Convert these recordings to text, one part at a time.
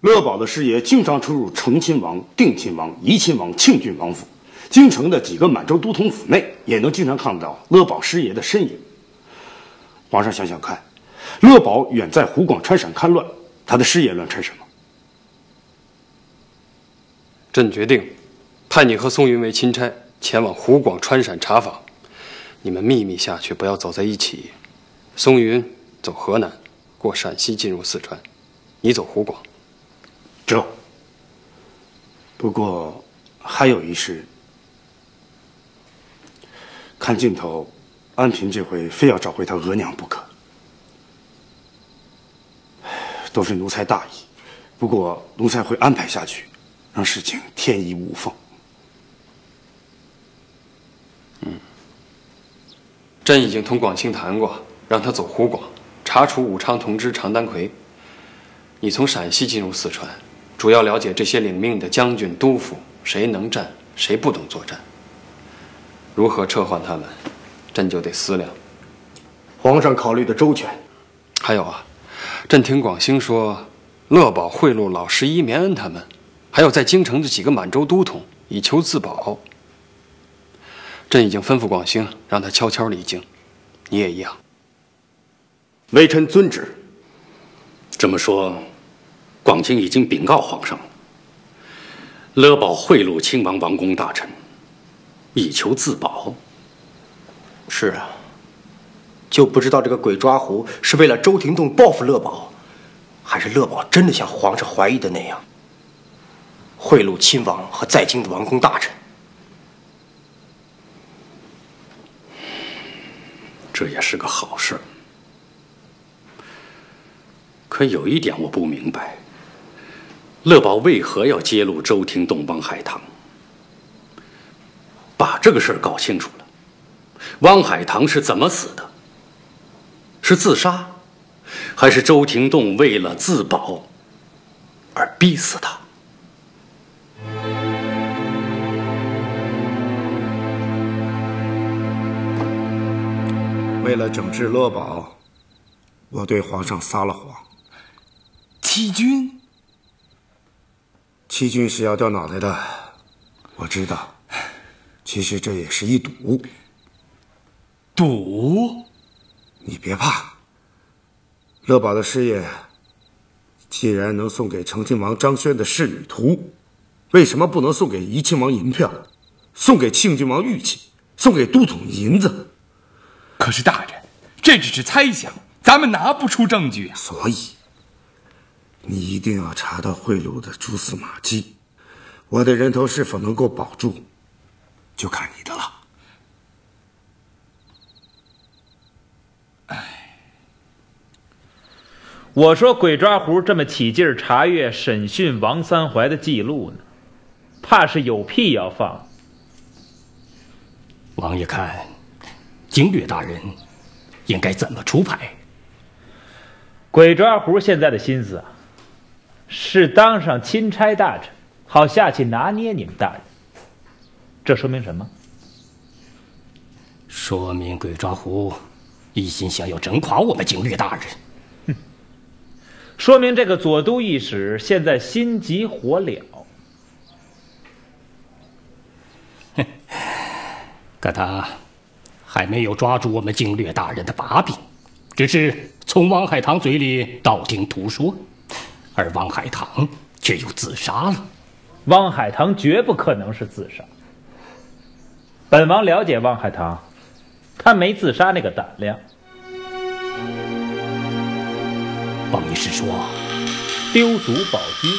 乐宝的师爷经常出入成亲王、定亲王、怡亲王、庆郡王府，京城的几个满洲都统府内也能经常看到乐宝师爷的身影。皇上想想看，乐宝远在湖广川陕看乱，他的师爷乱穿什么？朕决定派你和宋云为钦差前往湖广川陕查访，你们秘密下去，不要走在一起。宋云走河南，过陕西进入四川，你走湖广。这。不过还有一事，看劲头，安平这回非要找回他额娘不可。都是奴才大意，不过奴才会安排下去，让事情天衣无缝。朕已经同广清谈过，让他走湖广，查处武昌同知常丹魁。你从陕西进入四川，主要了解这些领命的将军、督府，谁能战，谁不能作战。如何撤换他们，朕就得思量。皇上考虑的周全。还有啊，朕听广兴说，乐宝贿赂老十一、绵恩他们，还有在京城的几个满洲都统，以求自保。朕已经吩咐广兴，让他悄悄离京，你也一样。微臣遵旨。这么说，广清已经禀告皇上了，乐宝贿赂亲王王公大臣，以求自保。是啊，就不知道这个鬼抓狐是为了周廷栋报复乐宝，还是乐宝真的像皇上怀疑的那样，贿赂亲王和在京的王公大臣。这也是个好事。可有一点我不明白，乐宝为何要揭露周廷栋、汪海棠？把这个事儿搞清楚了，汪海棠是怎么死的？是自杀，还是周廷栋为了自保而逼死他？为了整治乐宝，我对皇上撒了谎。欺君是要掉脑袋的，我知道。其实这也是一赌。赌？你别怕，乐宝的师爷既然能送给成亲王张轩的仕女图，为什么不能送给怡亲王银票，送给庆郡王玉器，送给都统银子？可是大人，这只是猜想，咱们拿不出证据啊。所以你一定要查到贿赂的蛛丝马迹，我的人头是否能够保住，就看你的了。我说鬼抓狐这么起劲儿查阅审讯王三怀的记录呢，怕是有屁要放。王爷看，经略大人应该怎么出牌？鬼抓狐现在的心思啊，是当上钦差大臣，好下去拿捏你们大人。这说明什么？说明鬼抓狐一心想要整垮我们经略大人。说明这个左都御史现在心急火燎。可他还没有抓住我们经略大人的把柄，只是从汪海棠嘴里道听途说，而汪海棠却又自杀了。汪海棠绝不可能是自杀。本王了解汪海棠，他没自杀那个胆量。王爷是说，丢卒保军，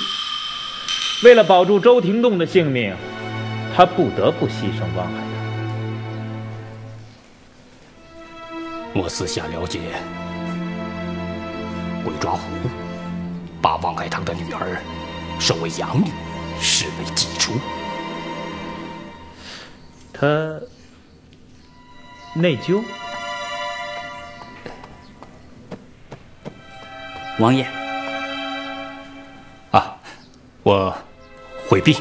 为了保住周廷栋的性命，他不得不牺牲汪海棠。我私下了解，鬼抓狐把汪海棠的女儿收为养女，视为己出。他内疚。王爷，啊，我回避。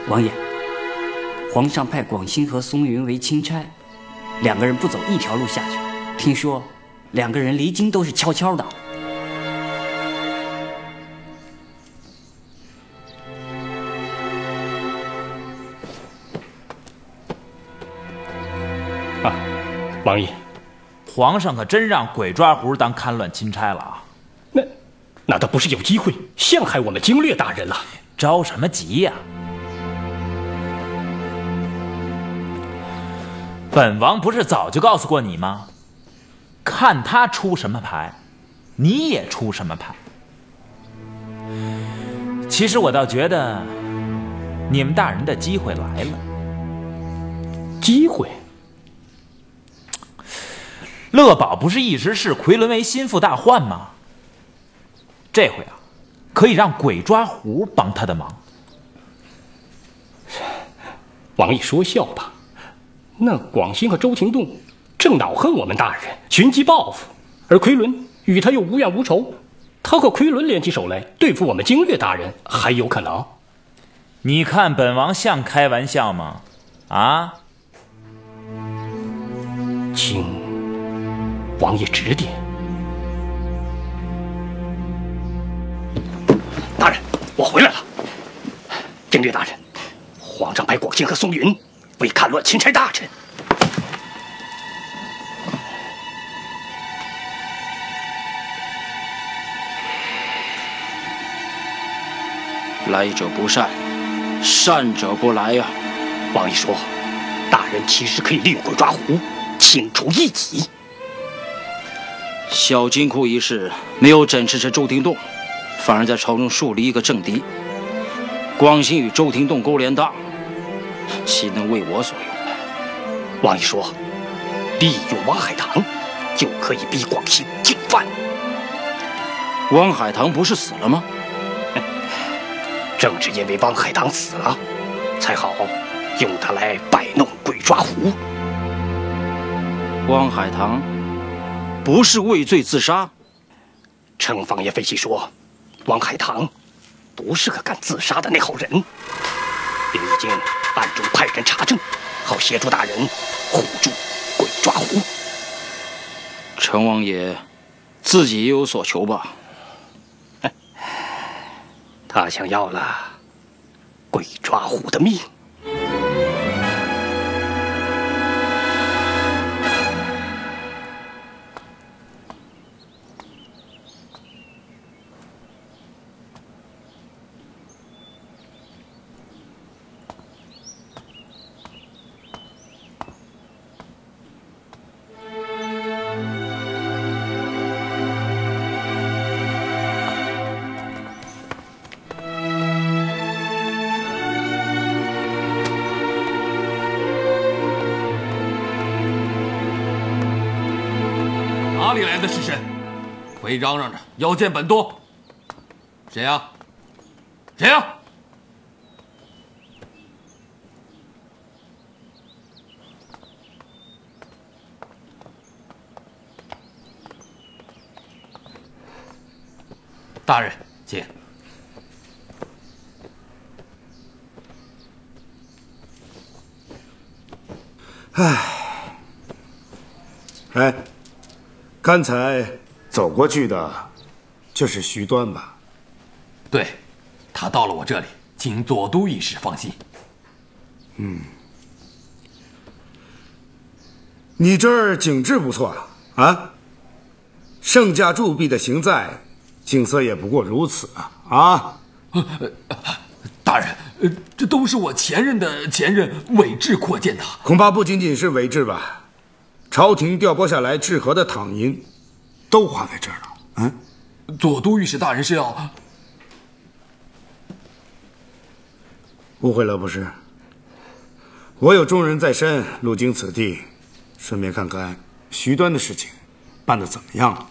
王爷，皇上派广兴和松云为钦差，两个人不走一条路下去，听说两个人离京都是悄悄的。啊，王爷，皇上可真让鬼抓狐当戡乱钦差了啊！那他不是有机会陷害我们经略大人了？着什么急呀？本王不是早就告诉过你吗？看他出什么牌，你也出什么牌。其实我倒觉得，你们大人的机会来了。机会？乐宝不是一直视奎伦为心腹大患吗？这回啊，可以让鬼抓狐帮他的忙。王爷说笑吧，那广兴和周廷栋正恼恨我们大人，寻机报复，而奎伦与他又无怨无仇，他和奎伦联起手来对付我们经略大人，还有可能？你看本王像开玩笑吗？啊？请王爷指点。大人，我回来了。经略大人，皇上派广兴和松云为戡乱钦差大臣。来者不善，善者不来呀。王爷说，大人其实可以利用鬼抓狐，清除异己。小金库一事没有整治这周廷栋，反而在朝中树立一个政敌。广兴与周廷栋勾连大，岂能为我所用？王爷说，利用王海棠就可以逼广兴就范。王海棠不是死了吗？正是因为王海棠死了，才好用他来摆弄鬼抓狐。王海棠不是畏罪自杀？程房爷分析说，王海棠不是个敢自杀的那号人，并已经暗中派人查证，好协助大人护住鬼抓狐。程王爷自己也有所求吧？他想要了鬼抓狐的命。哪里来的士绅，会嚷嚷着要见本多？谁呀？谁呀？大人，请。哎，刚才走过去的，就是徐端吧？对，他到了我这里，请左都御史放心。你这儿景致不错啊！圣驾铸币的行在，景色也不过如此啊！大人，这都是我前任伪制扩建的，恐怕不仅仅是伪制吧？朝廷调拨下来治河的躺银，都花在这儿了。左都御史大人是要误会了不是？我有重任在身，路经此地，顺便看看徐端的事情办得怎么样了。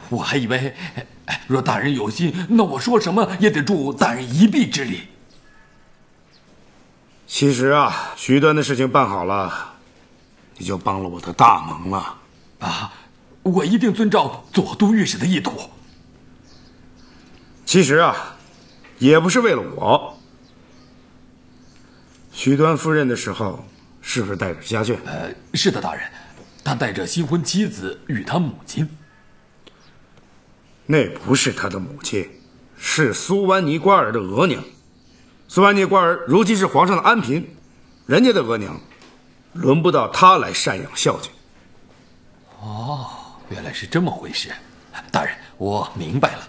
我还以为，若大人有心，那我说什么也得助大人一臂之力。其实啊，徐端的事情办好了，你就帮了我的大忙了。我一定遵照左都御史的意图。其实啊，也不是为了我。徐端赴任的时候，是不是带着家眷？是的，大人。他带着新婚妻子与他母亲。那不是他的母亲，是苏万尼瓜尔的额娘。苏万尼瓜尔如今是皇上的安嫔，人家的额娘，轮不到他来赡养孝敬。哦，原来是这么回事。大人，我明白了。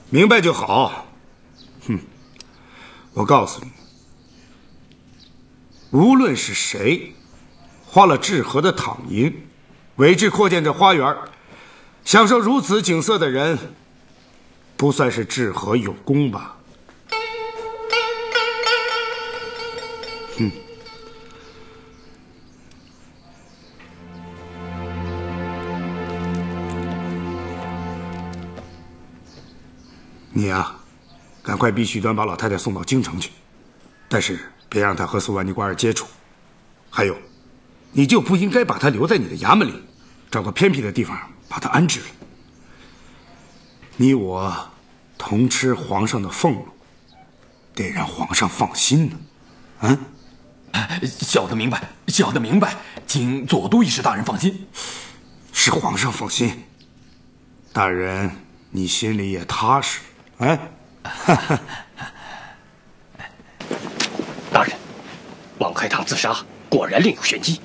明白就好。我告诉你，无论是谁花了治河的躺银，为之扩建这花园，享受如此景色的人，不算是治河有功吧？你呀，赶快逼许端把老太太送到京城去，但是别让她和苏万尼瓜尔接触。还有，你就不应该把她留在你的衙门里，找个偏僻的地方把她安置了。你我同吃皇上的俸禄，得让皇上放心呢。小的明白，小的明白，请左都御史大人放心。是皇上放心，大人你心里也踏实。大人，王海棠自杀果然另有玄机。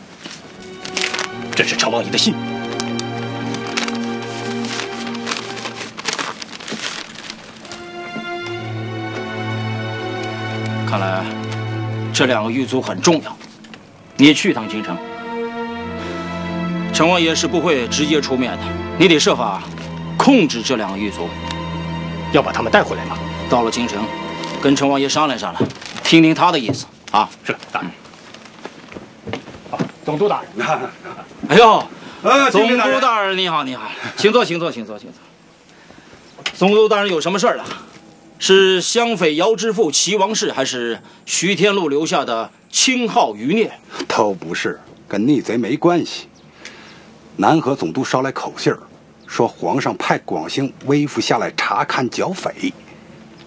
这是陈王爷的信。看来这两个狱卒很重要，你也去一趟京城。陈王爷是不会直接出面的，你得设法控制这两个狱卒。要把他们带回来吗？到了京城，跟陈王爷商量商量，听听他的意思啊。是，大人。总督大人，哎呦，总督大人你好，你好，请坐，请坐，请坐，请坐。总督大人有什么事儿啊？是湘匪姚之父齐王氏，还是徐天禄留下的青号余孽？都不是，跟逆贼没关系。南河总督捎来口信儿，说皇上派广兴微服下来查看剿匪。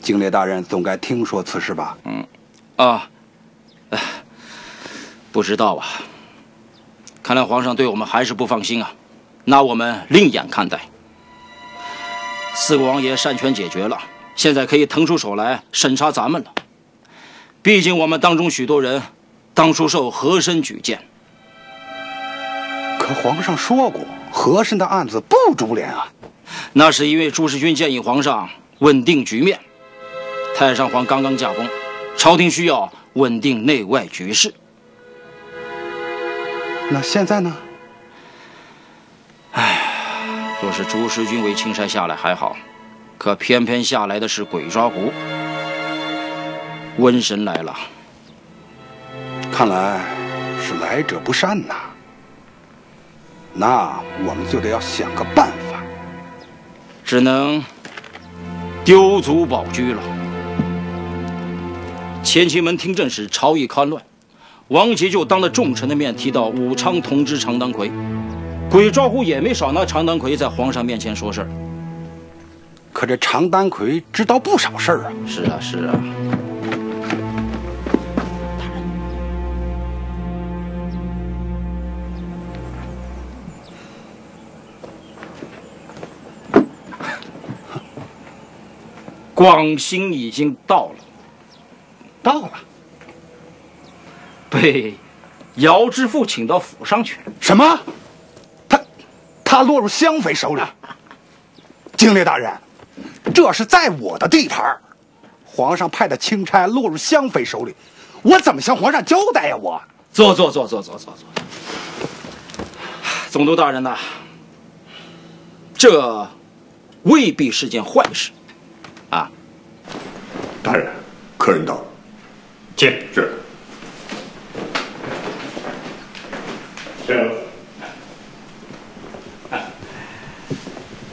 经略大人总该听说此事吧？不知道啊。看来皇上对我们还是不放心啊，拿我们另眼看待。四个王爷擅权解决了，现在可以腾出手来审查咱们了。毕竟我们当中许多人当初受和珅举荐。可皇上说过，和珅的案子不株连啊。那是因为朱世勋建议皇上稳定局面。太上皇刚刚驾崩，朝廷需要稳定内外局势。那现在呢？若是朱世军为钦差下来还好，可偏偏下来的是鬼抓狐。瘟神来了，看来是来者不善呐。那我们就得要想个办法，只能丢卒保车了。前清门听政时，朝议戡乱，王杰就当着众臣的面提到武昌同知常丹魁，鬼抓狐也没少拿常丹魁在皇上面前说事儿。可这常丹魁知道不少事儿啊。是啊，是啊。广兴已经到了，被姚之父请到府上去了。什么？他落入湘匪手里？经略大人，这是在我的地盘，皇上派的钦差落入湘匪手里，我怎么向皇上交代呀？我坐。总督大人呐，这未必是件坏事。大人，客人到，请。是。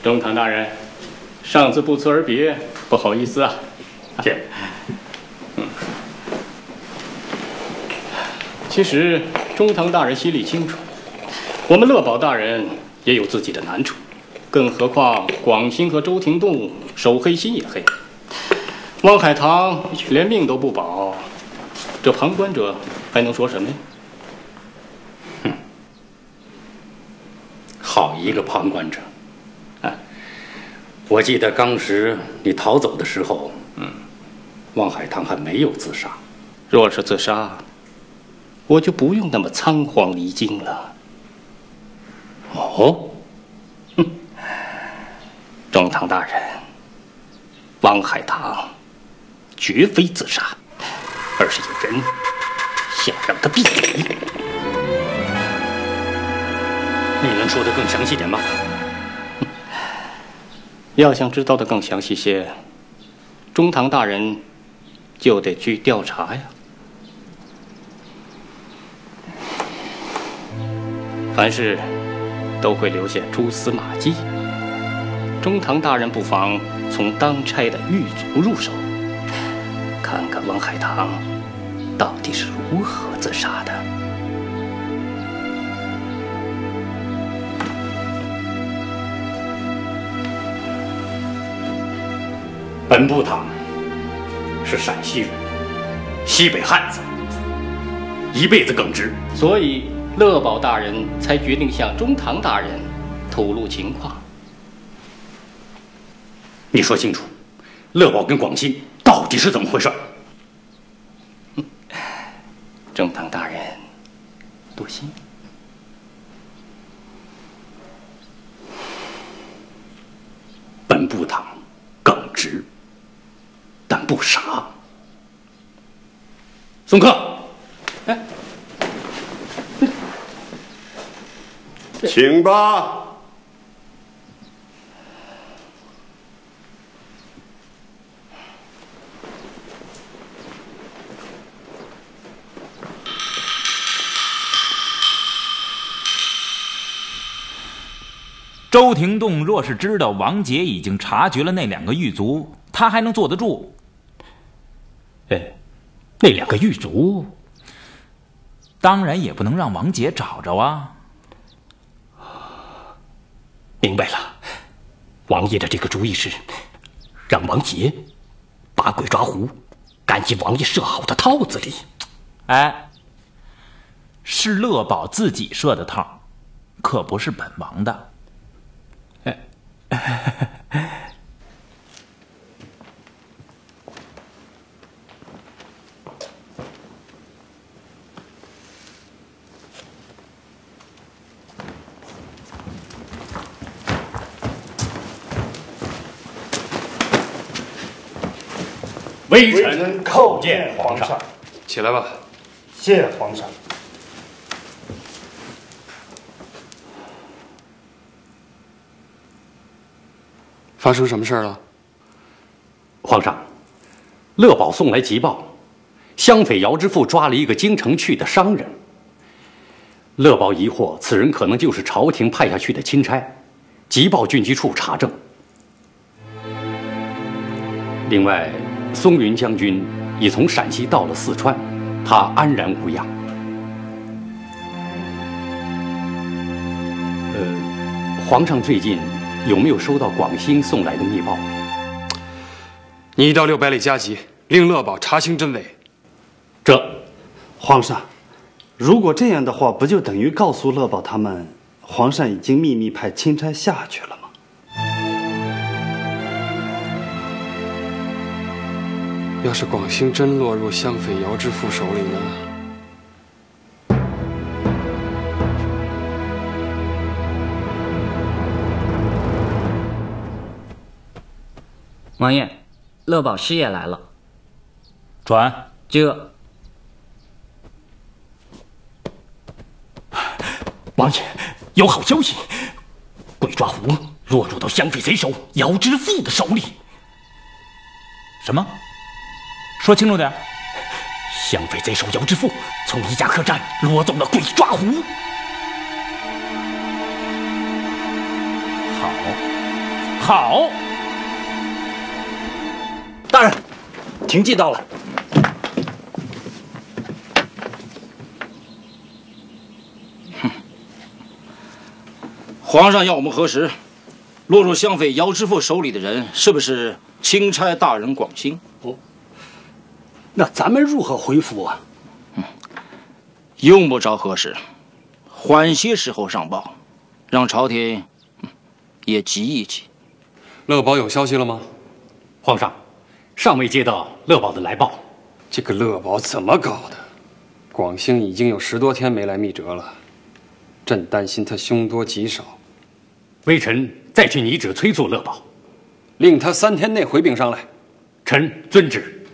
中堂大人，上次不辞而别，不好意思啊。请。其实中堂大人心里清楚，我们乐宝大人也有自己的难处，更何况广兴和周廷栋手黑心也黑。汪海棠连命都不保，这旁观者还能说什么呀？一个旁观者。我记得当时你逃走的时候，汪海棠还没有自杀。若是自杀，我就不用那么仓皇离京了。哦，中堂大人，汪海棠绝非自杀，而是有人想让他闭嘴。你能说得更详细点吗？要想知道的更详细些，中堂大人就得去调查呀。凡事都会留下蛛丝马迹，中堂大人不妨从当差的狱卒入手，看看汪海棠到底是如何自杀的。本部堂是陕西人，西北汉子，一辈子耿直，所以乐宝大人才决定向中堂大人吐露情况。你说清楚，乐宝跟广兴到底是怎么回事？中堂大人，多心。本部堂耿直，但不傻。送客。请吧。周廷栋若是知道王杰已经察觉了那2个狱卒，他还能坐得住？那2个狱卒，当然也不能让王杰找着啊。明白了，王爷的这个主意是让王杰把鬼抓狐赶进王爷设好的套子里。是乐宝自己设的套，可不是本王的。微臣叩见皇上。起来吧。谢皇上。发生什么事了？皇上，乐宝送来急报，湘匪姚之富抓了一个京城去的商人。乐宝疑惑，此人可能就是朝廷派下去的钦差，急报军机处查证。另外，松云将军已从陕西到了四川，他安然无恙。皇上最近有没有收到广兴送来的密报？你一到600里加急，令乐宝查清真伪。皇上，如果这样的话，不就等于告诉乐宝他们，皇上已经秘密派钦差下去了吗？要是广兴真落入湘匪姚之富手里呢？王爷，乐宝师爷来了。传。王爷，有好消息，鬼抓狐落入到湘匪贼首姚之富的手里。什么？说清楚点。湘匪贼首姚之富从一家客栈攞走了鬼抓狐。好。大人，廷记到了。皇上要我们核实，落入湘匪姚之富手里的人是不是钦差大人广兴？那咱们如何回复啊？用不着核实，缓些时候上报，让朝廷也急一急。乐宝有消息了吗？皇上，尚未接到乐宝的来报。这个乐宝怎么搞的？广兴已经有10多天没来密折了，朕担心他凶多吉少。微臣再去拟旨催促乐宝，令他3天内回禀上来。臣遵旨。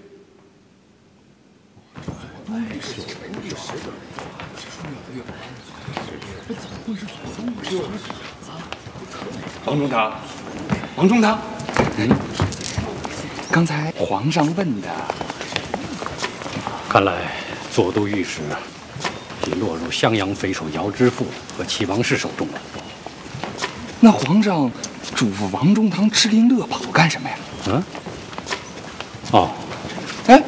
王中堂，王中堂，刚才皇上问的，看来左都御史已落入襄阳匪首姚知府和齐王氏手中了。那皇上嘱咐王中堂吃令乐宝干什么呀？哦，哎，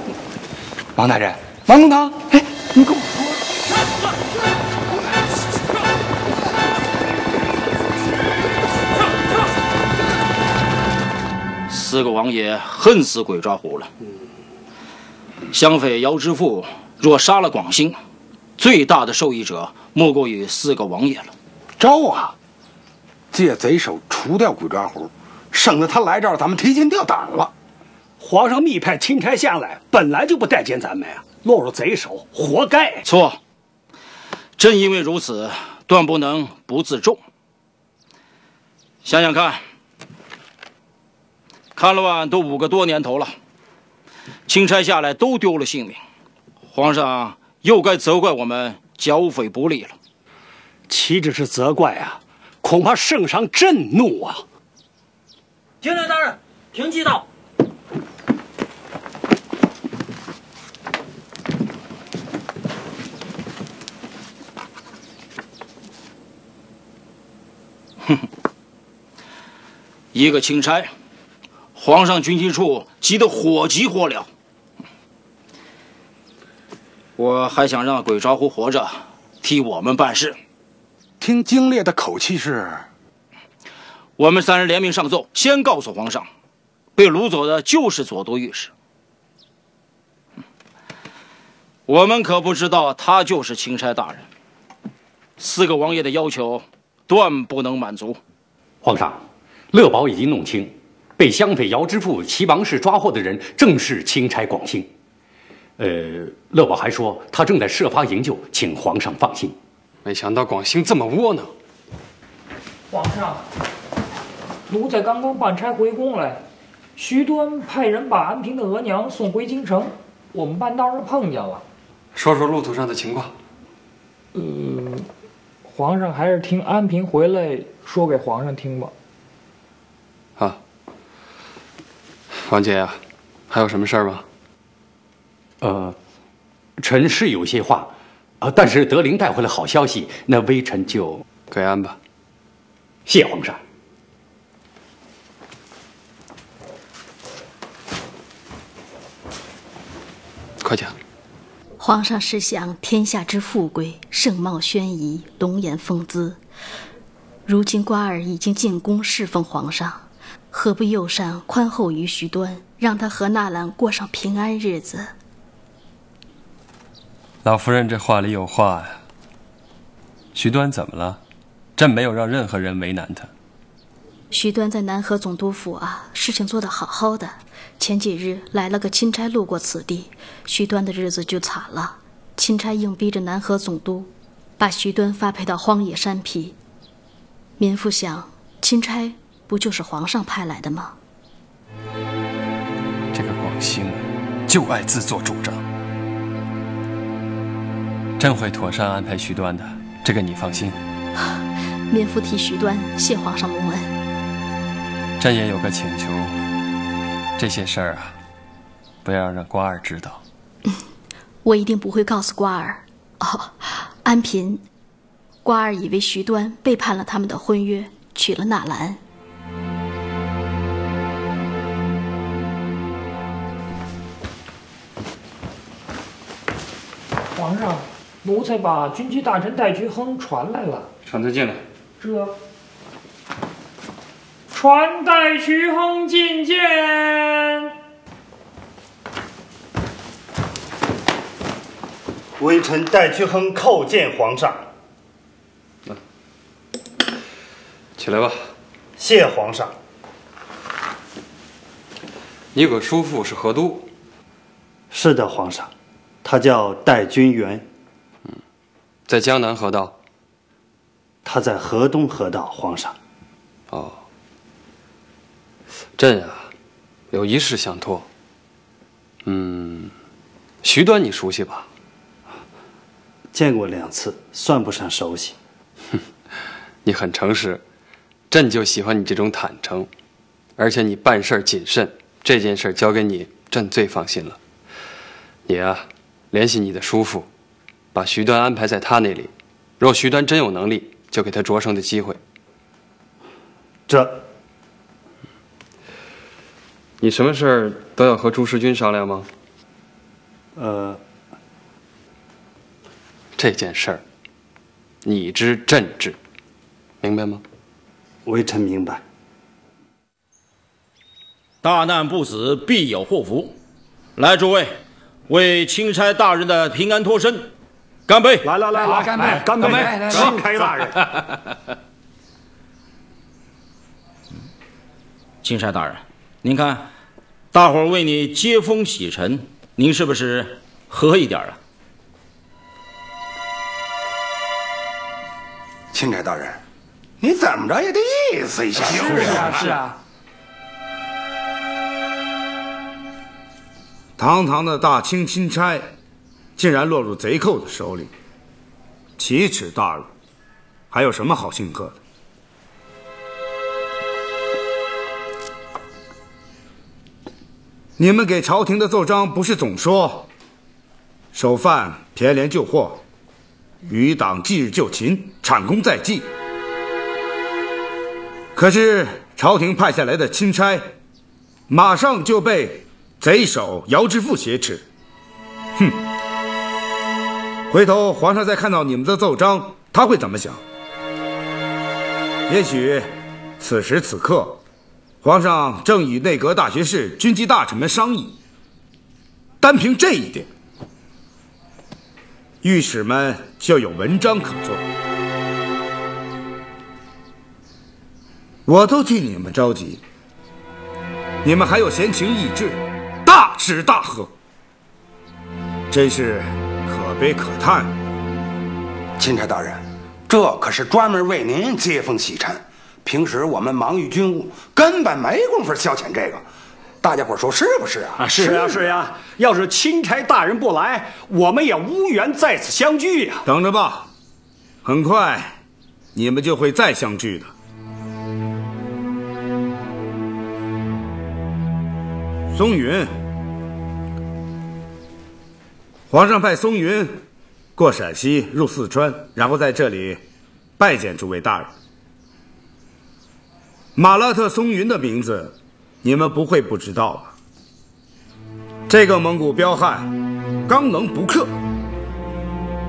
王大人，王中堂，哎，你跟我说。4个王爷恨死鬼抓虎了。襄匪姚知府若杀了广兴，最大的受益者莫过于4个王爷了。招啊！借贼手除掉鬼抓虎，省得他来这儿咱们提心吊胆了。皇上密派钦差下来，本来就不待见咱们呀，落入贼手，活该。错，正因为如此，断不能不自重。想想看，看乱都5个多年头了，钦差下来都丢了性命，皇上又该责怪我们剿匪不力了。岂止是责怪啊，恐怕圣上震怒啊！军令大人，停骑到。哼，一个钦差，皇上军机处急得火急火燎。我还想让鬼抓虎活着，替我们办事。听经烈的口气是，我们3人联名上奏，先告诉皇上，被掳走的就是左都御史。我们可不知道他就是钦差大人。4个王爷的要求断不能满足。皇上，乐宝已经弄清，被襄匪姚知府齐王氏抓获的人正是钦差广兴。乐宝还说他正在设法营救，请皇上放心。没想到广兴这么窝囊。皇上，奴才刚刚办差回宫来，徐端派人把安平的额娘送回京城，我们半道上碰见了。说说路途上的情况。皇上还是听安平回来说给皇上听吧。啊，王姐呀，还有什么事儿吗？臣是有些话，但是德龄带回了好消息，那微臣就给安吧。谢皇上。快讲。皇上是想天下之富贵，盛貌轩仪，龙颜风姿。如今瓜儿已经进宫侍奉皇上，何不右善宽厚于徐端，让他和纳兰过上平安日子？老夫人这话里有话呀。徐端怎么了？朕没有让任何人为难他。徐端在南河总督府事情做得好好的。前几日来了个钦差路过此地，徐端的日子就惨了。钦差硬逼着南河总督把徐端发配到荒野山皮。民妇想，钦差不就是皇上派来的吗？这个广兴就爱自作主张。朕会妥善安排徐端的，这个你放心。民妇替徐端谢皇上蒙恩。朕也有个请求，这些事儿不要让瓜儿知道。我一定不会告诉瓜儿。安嫔，瓜儿以为徐端背叛了他们的婚约，娶了纳兰。皇上，奴才把军机大臣戴菊亨传来了。传他进来。这。传戴菊亨觐见。微臣戴菊亨叩见皇上。起来吧。谢皇上。你个叔父是河都？是的，皇上，他叫戴君元。在江南河道。他在河东河道，皇上。哦。朕啊，有一事相托。徐端你熟悉吧？见过2次，算不上熟悉。你很诚实，朕就喜欢你这种坦诚，而且你办事谨慎，这件事交给你，朕最放心了。你啊，联系你的叔父，把徐端安排在他那里。若徐端真有能力，就给他擢升的机会。你什么事儿都要和朱时军商量吗？这件事儿，你知朕知，明白吗？微臣明白。大难不死，必有祸福。来，诸位，为钦差大人的平安脱身，干杯！来，干杯！干杯！钦差大人，钦差大人，您看，大伙儿为你接风洗尘，您是不是喝一点啊？钦差大人，你怎么着也得意思一下。是啊。堂堂的大清钦差，竟然落入贼寇的手里，奇耻大辱，还有什么好庆贺的？你们给朝廷的奏章不是总说，首犯偏连救祸，余党继日就擒，产功在即。可是朝廷派下来的钦差，马上就被贼首姚之富挟持。哼！回头皇上再看到你们的奏章，他会怎么想？也许此时此刻，皇上正与内阁大学士、军机大臣们商议。单凭这一点，御史们就有文章可做。我都替你们着急，你们还有闲情逸致，大吃大喝，真是可悲可叹。钦差大人，这可是专门为您接风洗尘，平时我们忙于军务，根本没工夫消遣这个。大家伙说是不是啊？是呀，要是钦差大人不来，我们也无缘再次相聚呀。等着吧，很快你们就会再相聚的。松云，皇上派松云过陕西入四川，然后在这里拜见诸位大人。马拉特松云的名字你们不会不知道吧？这个蒙古彪悍，刚能不克，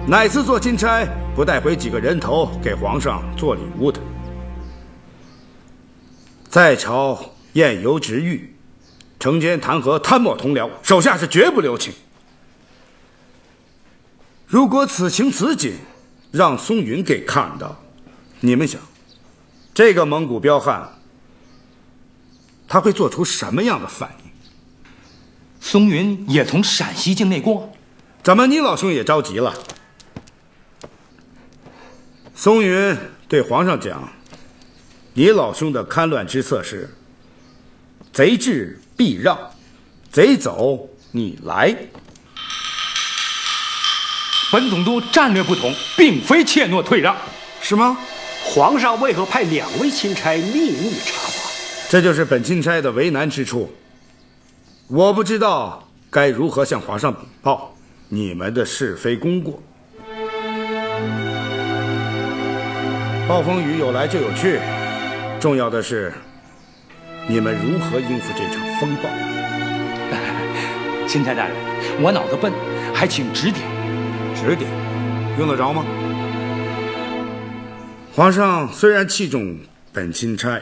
哪次做钦差不带回几个人头给皇上做礼物的？在朝宴游直狱，惩奸弹劾，贪墨同僚，手下是绝不留情。如果此情此景让松云给看到，你们想，这个蒙古彪悍他会做出什么样的反应？松云也从陕西境内过，怎么你老兄也着急了？松云对皇上讲，你老兄的戡乱之策是：贼至必让，贼走你来。本总督战略不同，并非怯懦退让，是吗？皇上为何派2位钦差秘密查访？这就是本钦差的为难之处。我不知道该如何向皇上禀报你们的是非功过。暴风雨有来就有去，重要的是你们如何应付这场风暴。钦差大人，我脑子笨，还请指点。指点用得着吗？皇上虽然器重本钦差，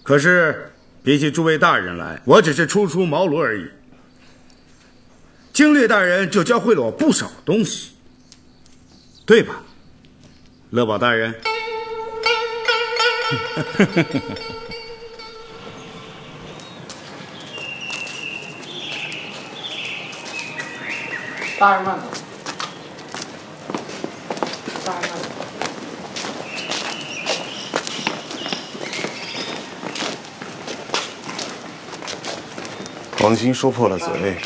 可是比起诸位大人来，我只是初出茅庐而已。经略大人就教会了我不少东西，对吧，乐宝大人？大人慢走。大人慢走。王兴说破了嘴，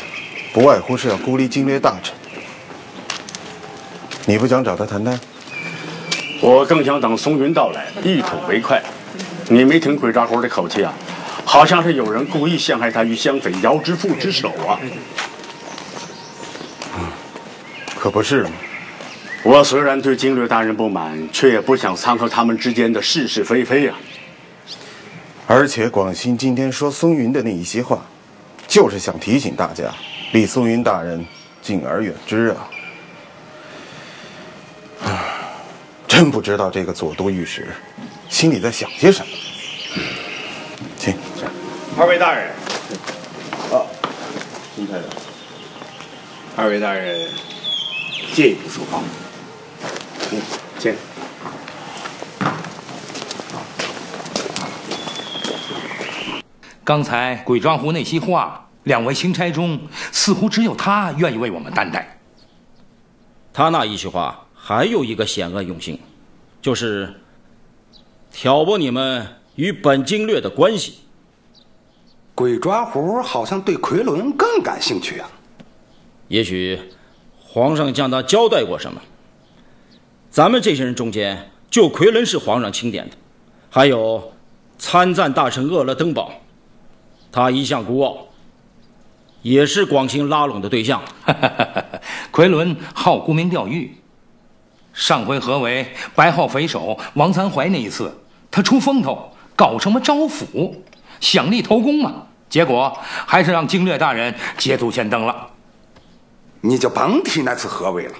不外乎是要孤立经略大臣。你不想找他谈谈？我更想等松云到来，一吐为快。你没听鬼抓虎的口气啊？好像是有人故意陷害他于湘匪姚之富之手啊！可不是吗？我虽然对经略大人不满，却也不想掺和他们之间的是是非非啊。而且广兴今天说松云的那一些话，就是想提醒大家，离松云大人敬而远之啊！真不知道这个左都御史心里在想些什么。请，二位大人。金太太。二位大人，借一步说话。请。刚才鬼抓狐那些话，两位钦差中似乎只有他愿意为我们担待。他那一句话还有一个险恶用心，就是挑拨你们与本经略的关系。鬼抓狐好像对奎伦更感兴趣啊。也许皇上向他交代过什么。咱们这些人中间，就奎伦是皇上钦点的，还有参赞大臣鄂勒登堡，他一向孤傲，也是广兴拉拢的对象。奎伦好沽名钓誉，上回合围白号匪首王参怀那一次，他出风头搞什么招抚，想立头功嘛，结果还是让经略大人捷足先登了。你就甭提那次合围了，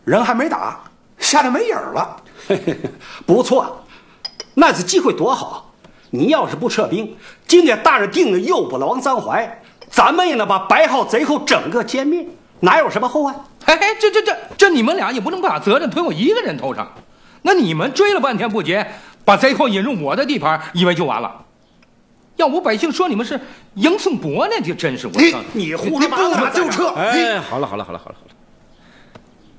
人还没打，吓得没影儿了。不错，那次机会多好！你要是不撤兵，经略大人定了诱捕了王三怀，咱们也能把白号贼寇整个歼灭，哪有什么后患？哎，这你们俩也不能把责任推我一个人头上。那你们追了半天不劫，把贼寇引入我的地盘，以为就完了？要我百姓说你们是迎宋国呢，就真是我你胡说八道就撤！哎，好了，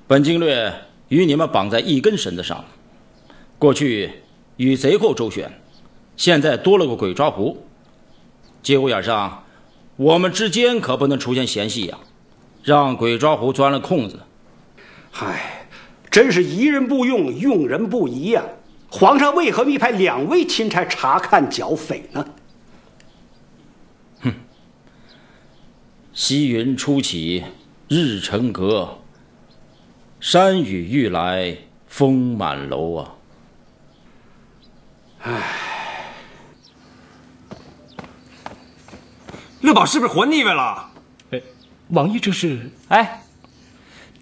本经略与你们绑在一根绳子上了。过去与贼寇周旋，现在多了个鬼抓狐，节骨眼上，我们之间可不能出现嫌隙呀，让鬼抓狐钻了空子。唉，真是疑人不用，用人不疑呀！皇上为何密派2位钦差查看剿匪呢？西云初起，日沉阁，山雨欲来风满楼啊！唉，乐宝是不是活腻歪了？王爷这是……哎，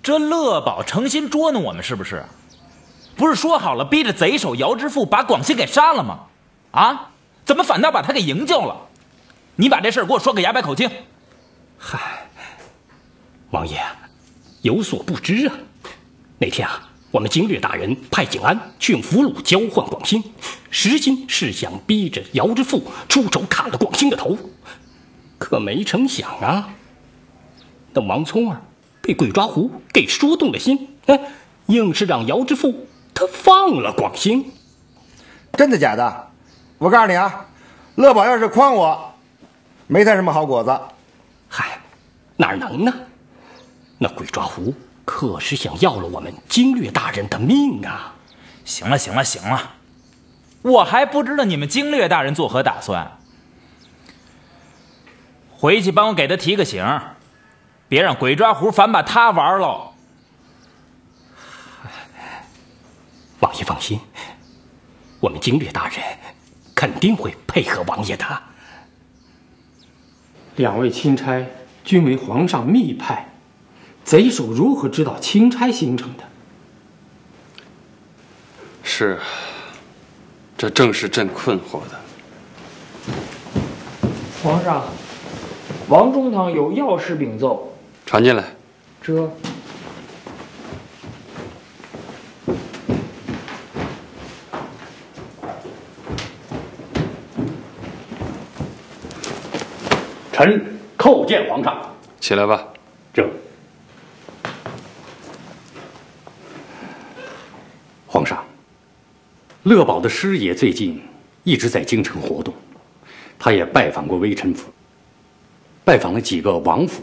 这乐宝诚心捉弄我们是不是？不是说好了逼着贼首姚之富把广兴给杀了吗？啊，怎么反倒把他给营救了？你把这事儿给我说个牙白口清。嗨，王爷有所不知啊，那天啊，我们经略大人派景安去用俘虏交换广兴，实心是想逼着姚之富出手砍了广兴的头，可没成想啊，那王聪儿被鬼抓狐给说动了心，硬是让姚之富他放了广兴。真的假的？我告诉你啊，乐宝要是诓我，没他什么好果子。嗨，哪能呢？那鬼抓狐可是想要了我们经略大人的命啊！行了，我还不知道你们经略大人作何打算。回去帮我给他提个醒，别让鬼抓狐反把他玩喽。王爷放心，我们经略大人肯定会配合王爷的。2位钦差均为皇上密派，贼首如何知道钦差行程的？是，这正是朕困惑的。皇上，王中堂有要事禀奏。传进来。这。臣叩见皇上。起来吧。这。皇上，乐宝的师爷最近一直在京城活动，他也拜访过微臣府，拜访了几个王府，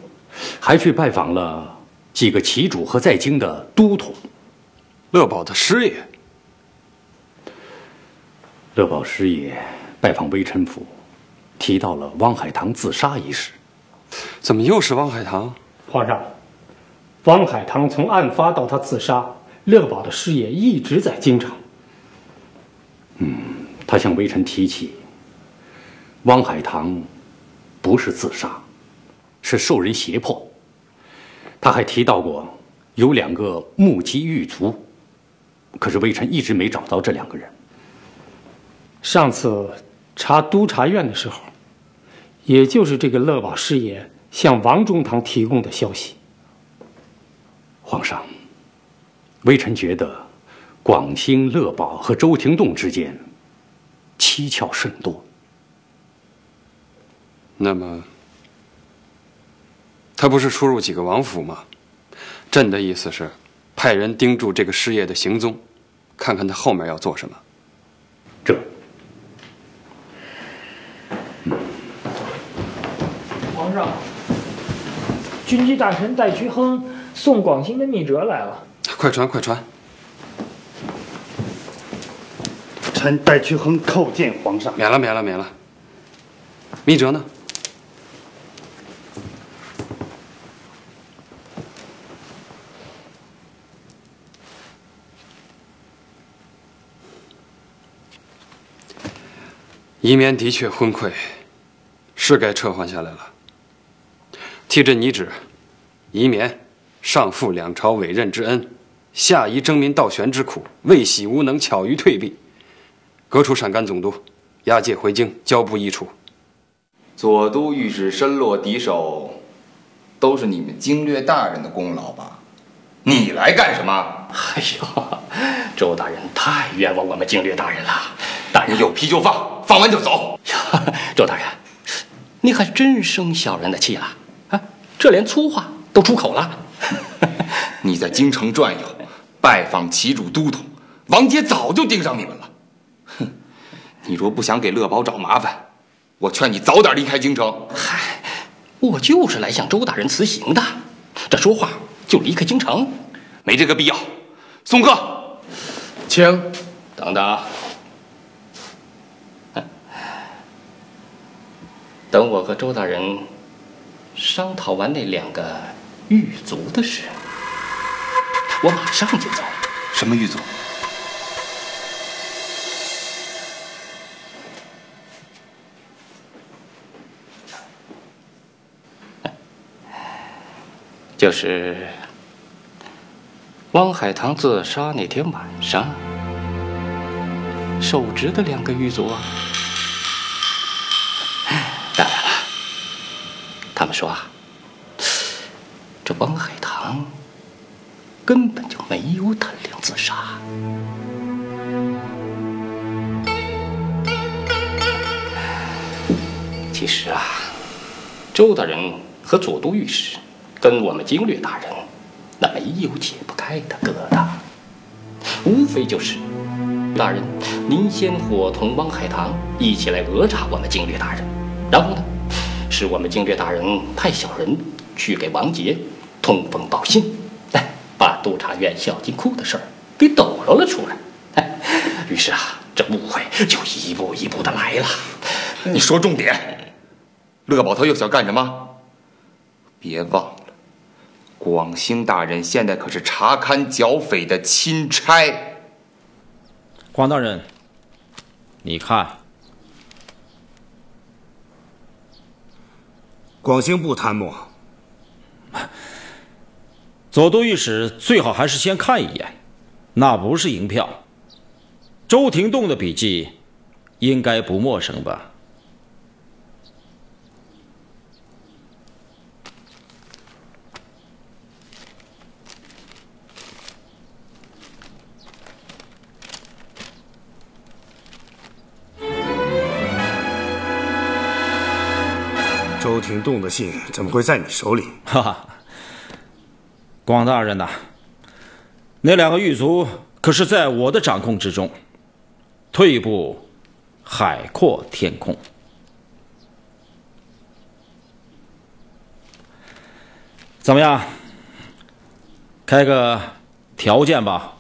还去拜访了几个旗主和在京的都统。乐宝的师爷。乐宝师爷拜访微臣府，提到了汪海棠自杀一事。怎么又是汪海棠？皇上，汪海棠从案发到他自杀，乐宝的师爷一直在京城。他向微臣提起，汪海棠不是自杀，是受人胁迫。他还提到过有2个目击狱卒，可是微臣一直没找到这2个人。上次查督察院的时候，也就是这个乐宝师爷向王中堂提供的消息。皇上，微臣觉得广兴、乐宝和周廷栋之间蹊跷甚多。那么，他不是出入几个王府吗？朕的意思是，派人盯住这个师爷的行踪，看看他后面要做什么。这。皇上，军机大臣戴渠亨送广兴的密折来了。快传，快传！臣戴渠亨叩见皇上。免了，免了，免了。密折呢？移绵的确昏聩，是该撤换下来了。替朕拟旨，移绵上负2朝委任之恩，下移征民盗玄之苦，未喜无能，巧于退避，革除陕甘总督，押解回京，交部议处。左都御史身落敌手，都是你们经略大人的功劳吧？你来干什么？哎呦，周大人太冤枉我们经略大人了。大人有批就放，放完就走。周大人，你还真生小人的气了啊！这连粗话都出口了。你在京城转悠，拜访旗主都统，王杰早就盯上你们了。哼，你若不想给乐宝找麻烦，我劝你早点离开京城。嗨，我就是来向周大人辞行的，这说话就离开京城，没这个必要。送客，请。等等。等我和周大人商讨完那2个狱卒的事，我马上就走。什么狱卒？就是汪海棠自杀那天晚上受职的2个狱卒啊。当然了，他们说啊，这汪海棠根本就没有胆量自杀。其实啊，周大人和左都御史跟我们经略大人那没有解不开的疙瘩，无非就是大人您先伙同汪海棠一起来讹诈我们经略大人，然后呢，是我们经略大人派小人去给王杰通风报信，把督察院小金库的事儿给抖搂了出来。于是啊，这误会就一步一步的来了。你说重点，乐宝他又想干什么？别忘了，广兴大人现在可是查勘剿匪的钦差。黄大人，你看，广兴不贪墨。左都御史最好还是先看一眼，那不是银票。周廷栋的笔记应该不陌生吧？周周廷栋的信怎么会在你手里？哈哈，广大人呐，那2个狱卒可是在我的掌控之中，退一步，海阔天空。怎么样？开个条件吧。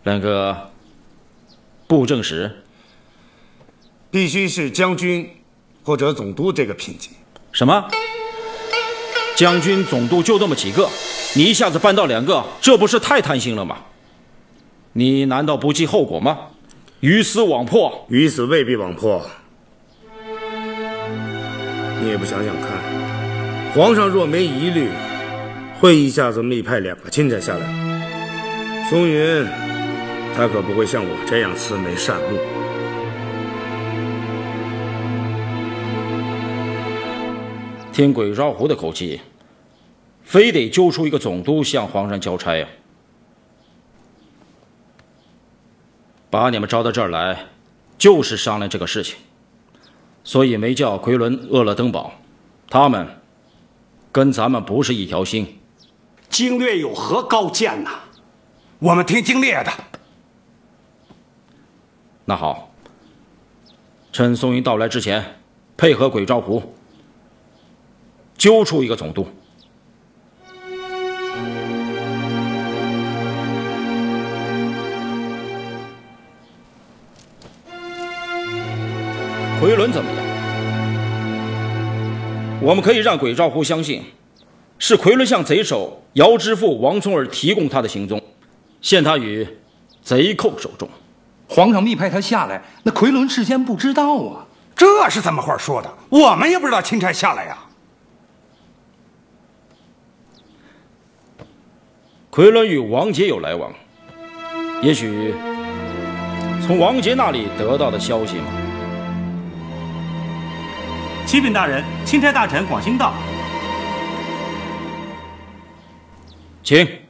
那个布政使必须是将军或者总督这个品级。什么？将军、总督就这么几个，你一下子搬到2个，这不是太贪心了吗？你难道不计后果吗？鱼死网破，鱼死未必网破。你也不想想看，皇上若没疑虑，会一下子密派2个钦差下来。松云，他可不会像我这样慈眉善目。听鬼招狐的口气，非得揪出一个总督向皇上交差呀！把你们招到这儿来，就是商量这个事情，所以没叫奎伦、鄂勒登堡，他们跟咱们不是一条心。经略有何高见呐？我们听经略的。那好，趁宋云到来之前，配合鬼招狐，揪出一个总督。奎伦怎么样？我们可以让鬼招狐相信，是奎伦向贼首姚之父王聪儿提供他的行踪，陷他于贼寇手中。皇上密派他下来，那奎伦事先不知道啊。这是怎么话说的？我们也不知道钦差下来呀。奎伦与王杰有来往，也许从王杰那里得到的消息吗？启禀大人，钦差大臣广兴到。请。